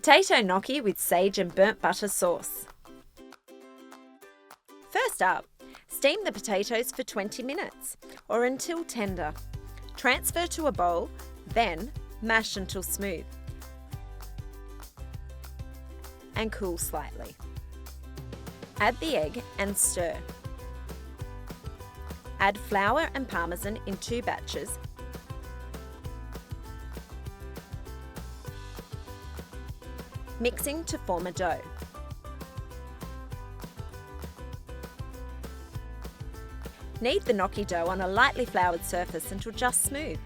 Potato gnocchi with sage and burnt butter sauce. First up, steam the potatoes for 20 minutes or until tender. Transfer to a bowl, then mash until smooth and cool slightly. Add the egg and stir. Add flour and parmesan in 2 batches. Mixing to form a dough. Knead the gnocchi dough on a lightly floured surface until just smooth.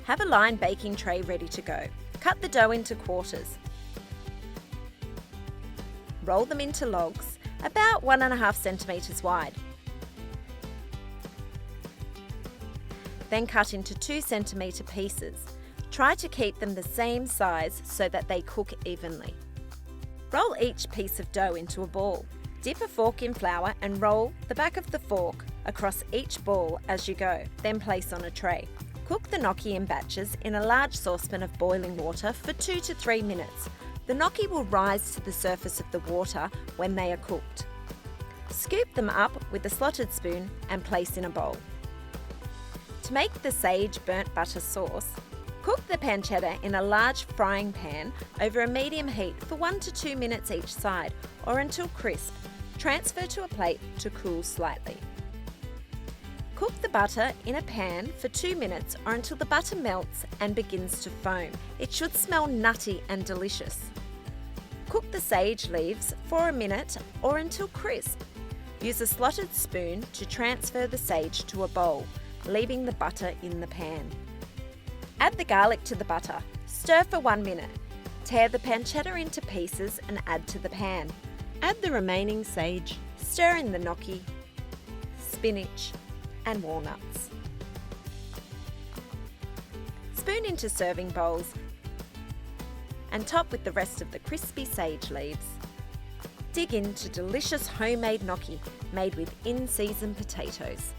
Have a lined baking tray ready to go. Cut the dough into quarters. Roll them into logs, about 1.5 centimetres wide. Then cut into 2 centimetre pieces. Try to keep them the same size so that they cook evenly. Roll each piece of dough into a ball. Dip a fork in flour and roll the back of the fork across each ball as you go, then place on a tray. Cook the gnocchi in batches in a large saucepan of boiling water for 2 to 3 minutes. The gnocchi will rise to the surface of the water when they are cooked. Scoop them up with a slotted spoon and place in a bowl. To make the sage burnt butter sauce, cook the pancetta in a large frying pan over a medium heat for 1 to 2 minutes each side or until crisp. Transfer to a plate to cool slightly. Cook the butter in a pan for 2 minutes or until the butter melts and begins to foam. It should smell nutty and delicious. Cook the sage leaves for a minute or until crisp. Use a slotted spoon to transfer the sage to a bowl, leaving the butter in the pan. Add the garlic to the butter. Stir for 1 minute. Tear the pancetta into pieces and add to the pan. Add the remaining sage. Stir in the gnocchi, spinach and walnuts. Spoon into serving bowls and top with the rest of the crispy sage leaves. Dig into delicious homemade gnocchi made with in-season potatoes.